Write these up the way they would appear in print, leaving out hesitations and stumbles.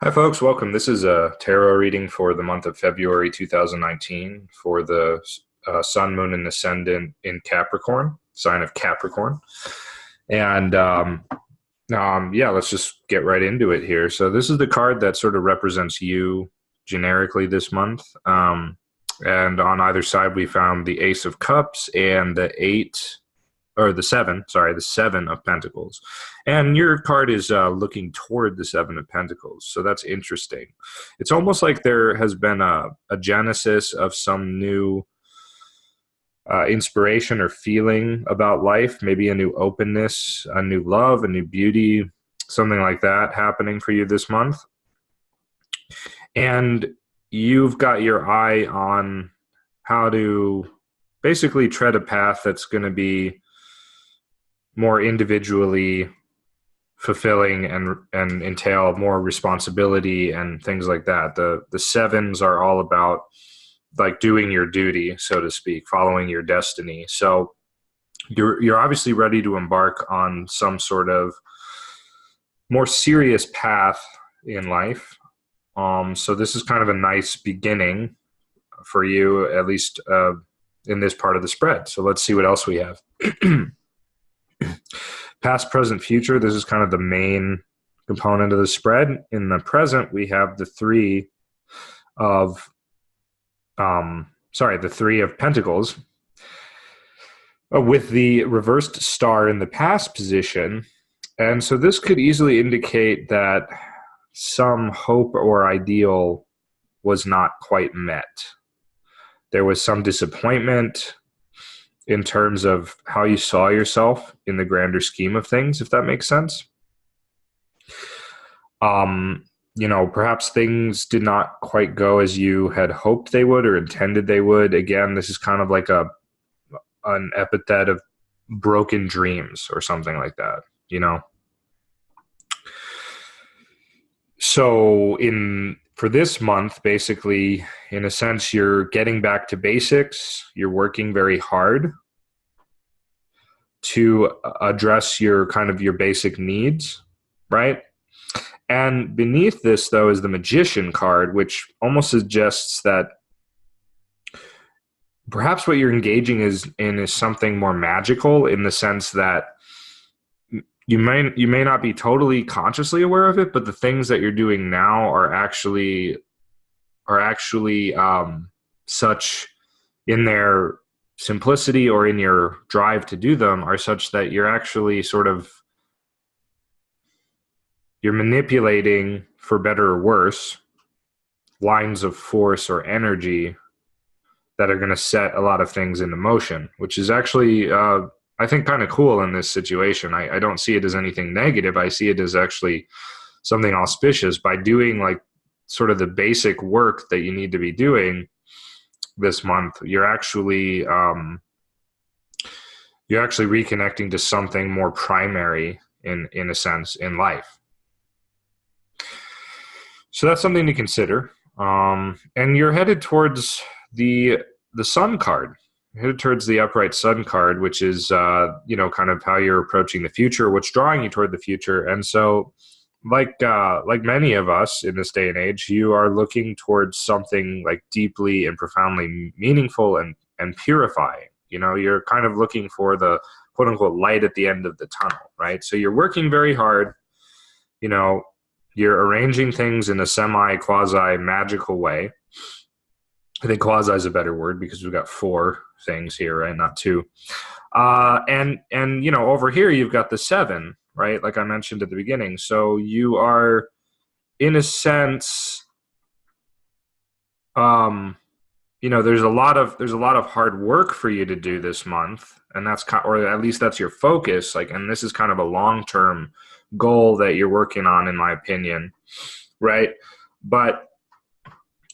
Hi, folks. Welcome. This is a tarot reading for the month of February 2019 for the Sun, Moon, and Ascendant in Capricorn, sign of Capricorn. And yeah, let's just get right into it here. So, this is the card that sort of represents you generically this month. And on either side, we found the Ace of Cups and the seven of pentacles. And your card is looking toward the seven of pentacles. So that's interesting. It's almost like there has been a genesis of some new inspiration or feeling about life, maybe a new openness, a new love, a new beauty, something like that happening for you this month. And you've got your eye on how to basically tread a path that's going to be more individually fulfilling and entail more responsibility and things like that. The sevens are all about like doing your duty, so to speak, following your destiny. So you're obviously ready to embark on some sort of more serious path in life. So this is kind of a nice beginning for you, at least in this part of the spread. So let's see what else we have. Past, present, future. This is kind of the main component of the spread. In the present, we have the three of pentacles with the reversed star in the past position. And so this could easily indicate that some hope or ideal was not quite met. There was some disappointment in terms of how you saw yourself in the grander scheme of things, if that makes sense. Perhaps things did not quite go as you had hoped they would or intended they would. Again, this is kind of like an epithet of broken dreams or something like that, So for this month, basically, in a sense, you're getting back to basics. You're working very hard to address your basic needs, right? And beneath this, though, is the Magician card, which almost suggests that perhaps what you're engaging in is something more magical, in the sense that you may not be totally consciously aware of it, but the things that you're doing now are actually such, in their simplicity or in your drive to do them, are such that you're actually you're manipulating, for better or worse, lines of force or energy that are going to set a lot of things into motion, which is actually, I think, kind of cool in this situation. I don't see it as anything negative. I see it as actually something auspicious. By doing like sort of the basic work that you need to be doing this month, you're actually reconnecting to something more primary in a sense in life. So that's something to consider. And you're headed towards the Sun card. You're headed towards the upright Sun card, which is kind of how you're approaching the future, what's drawing you toward the future. And so, like many of us in this day and age, you are looking towards something like deeply and profoundly meaningful and purifying. You're kind of looking for the quote unquote light at the end of the tunnel, right? So you're working very hard. You're arranging things in a semi-quasi magical way. I think quasi is a better word because we've got four things here, right? Not two. And over here you've got the seven, right? Like I mentioned at the beginning. So you are, in a sense, there's a lot of hard work for you to do this month, and or at least that's your focus. And this is kind of a long-term goal that you're working on, in my opinion, right? But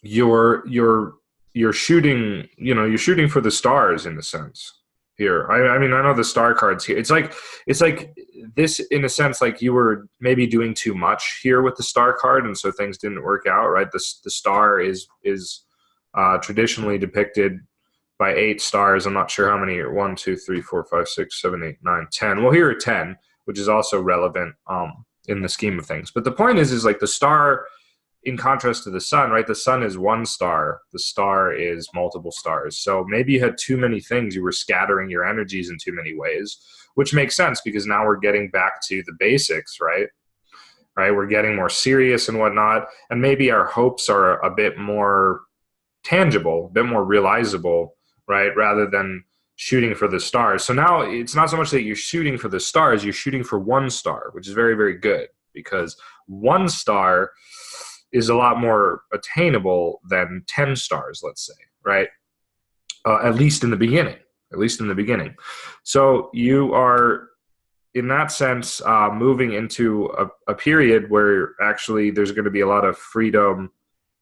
you're shooting, you're shooting for the stars in a sense here. I mean, I know the star cards here. It's like this, in a sense, like you were maybe doing too much here with the star card, and so things didn't work out, right? The star is traditionally depicted by 8 stars. I'm not sure how many are. 1, 2, 3, 4, 5, 6, 7, 8, 9, 10. Well, here are 10, which is also relevant in the scheme of things. But the point is like the star, in contrast to the sun, right? The sun is one star. The star is multiple stars. So maybe you had too many things. You were scattering your energies in too many ways, which makes sense because now we're getting back to the basics, right? Right? We're getting more serious and whatnot. And maybe our hopes are a bit more tangible, a bit more realizable, right? Rather than shooting for the stars. So now it's not so much that you're shooting for the stars, you're shooting for one star, which is very, very good, because one star is a lot more attainable than 10 stars, let's say, right? At least in the beginning. So you are, in that sense, moving into a period where actually there's going to be a lot of freedom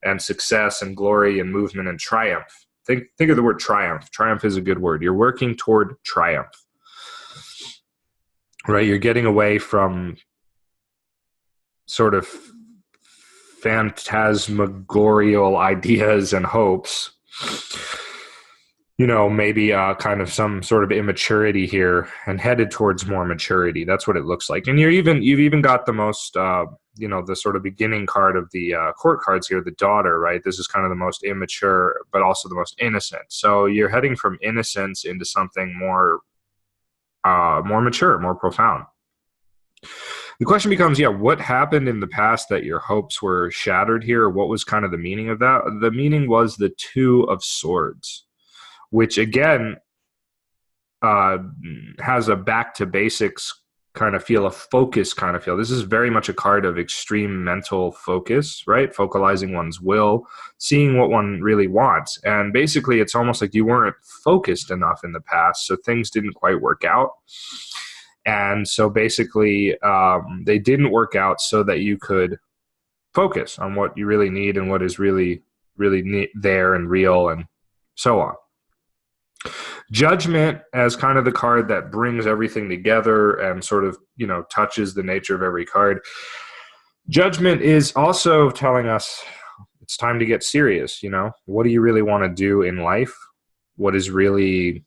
and success and glory and movement and triumph. Think of the word triumph. Triumph is a good word. You're working toward triumph, right? You're getting away from sort of phantasmagorial ideas and hopes, maybe kind of some sort of immaturity here, and headed towards more maturity. That's what it looks like. And you've even got the most, the sort of beginning card of the court cards here, the daughter, right? This is kind of the most immature, but also the most innocent. So you're heading from innocence into something more mature, more profound. The question becomes, what happened in the past that your hopes were shattered here? What was kind of the meaning of that? The meaning was the Two of Swords, which again has a back to basics kind of feel, a focus kind of feel. This is very much a card of extreme mental focus, right? Focalizing one's will, seeing what one really wants. And basically, it's almost like you weren't focused enough in the past, so things didn't quite work out. And so basically, they didn't work out so that you could focus on what you really need and what is really, really there and real and so on. Judgment as kind of the card that brings everything together and sort of, touches the nature of every card. Judgment is also telling us it's time to get serious. What do you really want to do in life? What is really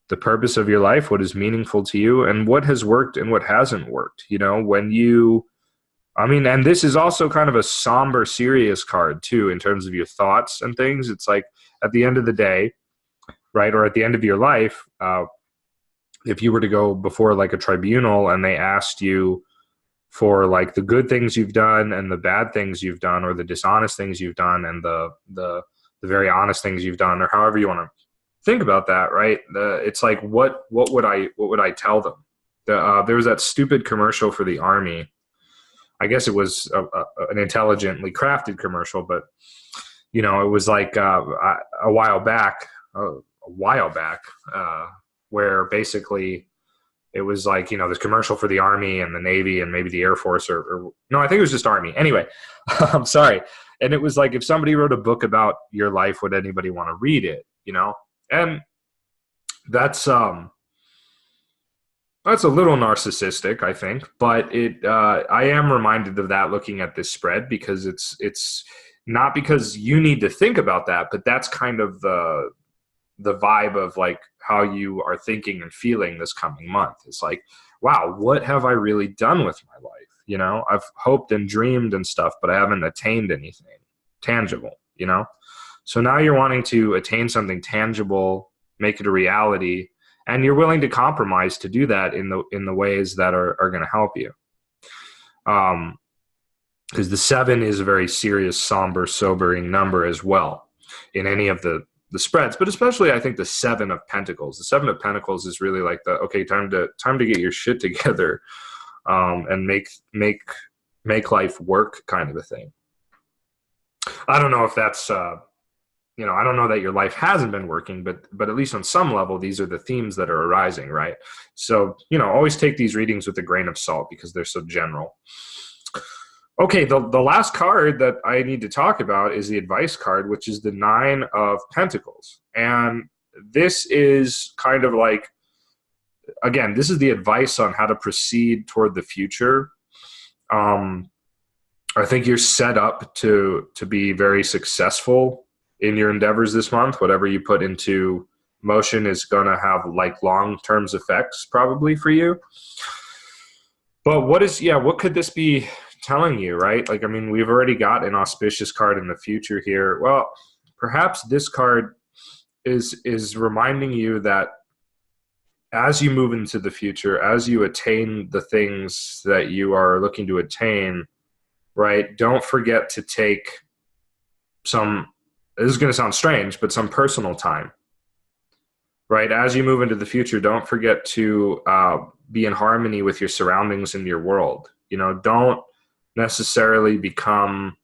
the purpose of your life? What is meaningful to you? And what has worked and what hasn't worked? And this is also kind of a somber, serious card too, in terms of your thoughts and things. It's like at the end of the day, right, or at the end of your life, if you were to go before like a tribunal and they asked you for like the good things you've done and the bad things you've done, or the dishonest things you've done and the very honest things you've done, or however you want to think about that, right? It's like what would I tell them? There was that stupid commercial for the Army. I guess it was an intelligently crafted commercial, but it was like a while back, where basically it was like, this commercial for the Army and the Navy and maybe the Air Force or no, I think it was just Army. Anyway, I'm sorry. And it was like, if somebody wrote a book about your life, would anybody want to read it? And that's a little narcissistic, I think, but I am reminded of that looking at this spread, because it's not because you need to think about that, but that's kind of the vibe of like how you are thinking and feeling this coming month. It's like, wow, what have I really done with my life? I've hoped and dreamed and stuff, but I haven't attained anything tangible, So now you're wanting to attain something tangible, make it a reality, and you're willing to compromise to do that in the ways that are going to help you. Because the 7 is a very serious, somber, sobering number as well in any of the spreads, but especially I think the 7 of Pentacles. The 7 of Pentacles is really like time to get your shit together, and make life work kind of a thing. I don't know if that's I don't know that your life hasn't been working, but at least on some level, these are the themes that are arising, right? So, always take these readings with a grain of salt because they're so general. Okay, the last card that I need to talk about is the advice card, which is the 9 of Pentacles. And this is kind of like, again, this is the advice on how to proceed toward the future. I think you're set up to be very successful in your endeavors this month. Whatever you put into motion is going to have like long-term effects probably for you. But what could this be telling you, right? Like, I mean, we've already got an auspicious card in the future here. Well, perhaps this card is reminding you that as you move into the future, as you attain the things that you are looking to attain, right? Don't forget to take some, this is going to sound strange, but some personal time, right? As you move into the future, don't forget to be in harmony with your surroundings and your world. You know, don't necessarily become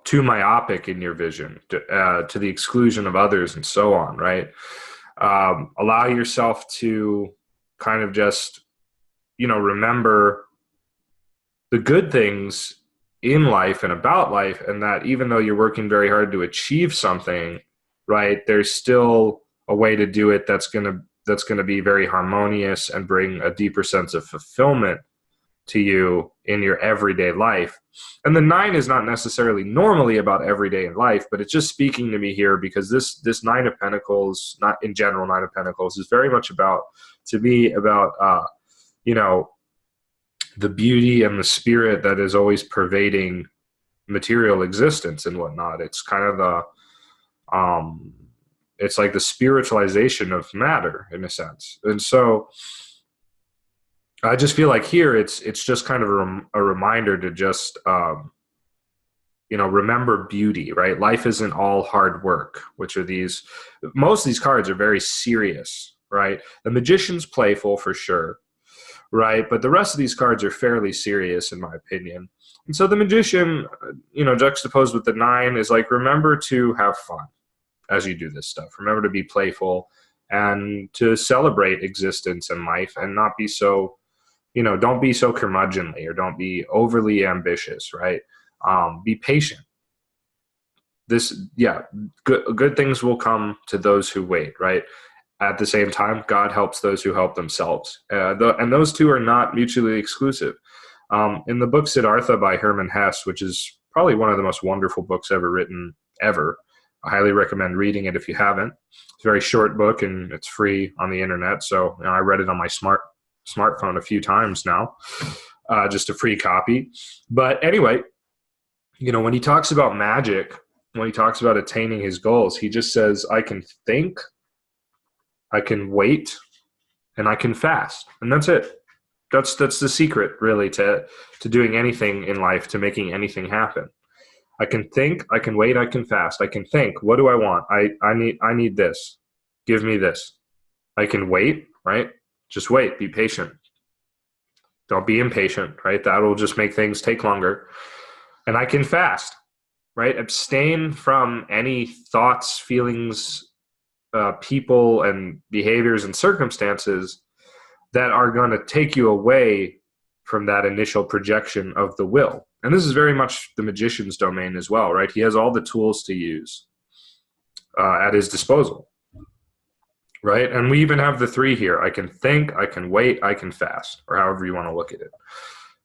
too myopic in your vision to the exclusion of others and so on, right? Allow yourself to kind of just, remember the good things in life and about life, and that even though you're working very hard to achieve something, right, there's still a way to do it that's going to be very harmonious and bring a deeper sense of fulfillment to you in your everyday life. And the 9 is not necessarily normally about everyday in life, but it's just speaking to me here because this 9 of Pentacles, not in general 9 of Pentacles, is very much about, to me, about the beauty and the spirit that is always pervading material existence and whatnot. It's kind of it's like the spiritualization of matter in a sense. And so I just feel like here it's just kind of a reminder to just remember beauty, right? Life isn't all hard work, which are most of these cards are very serious, right? The Magician's playful for sure, right? But the rest of these cards are fairly serious in my opinion. And so the Magician, juxtaposed with the 9 is like, remember to have fun as you do this stuff. Remember to be playful and to celebrate existence and life and not be so, don't be so curmudgeonly or don't be overly ambitious, right? Be patient. Good things will come to those who wait, right? At the same time, God helps those who help themselves. And those two are not mutually exclusive. In the book Siddhartha by Hermann Hesse, which is probably one of the most wonderful books ever written, ever, I highly recommend reading it if you haven't. It's a very short book and it's free on the internet. So I read it on my smartphone a few times now, just a free copy. But anyway, when he talks about magic, when he talks about attaining his goals, he just says, I can think, I can wait, and I can fast. And that's it. That's the secret, really, to doing anything in life, to making anything happen. I can think, I can wait, I can fast. I can think, what do I want? I need this. Give me this. I can wait, right? Just wait. Be patient. Don't be impatient, right? That will just make things take longer. And I can fast, right? Abstain from any thoughts, feelings, people, and behaviors and circumstances that are going to take you away from that initial projection of the will. And this is very much the Magician's domain as well, right? He has all the tools to use at his disposal, right? And we even have the 3 here. I can think, I can wait, I can fast, or however you want to look at it.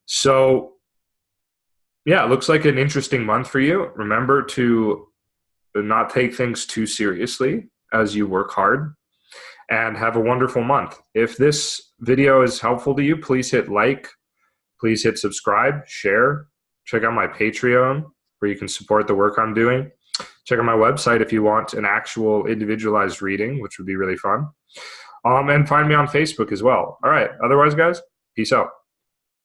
So, yeah, it looks like an interesting month for you. Remember to not take things too seriously as you work hard, and have a wonderful month. If this video is helpful to you, please hit like, please hit subscribe, share, check out my Patreon where you can support the work I'm doing. Check out my website if you want an actual individualized reading, which would be really fun. And find me on Facebook as well. All right. Otherwise, guys, peace out.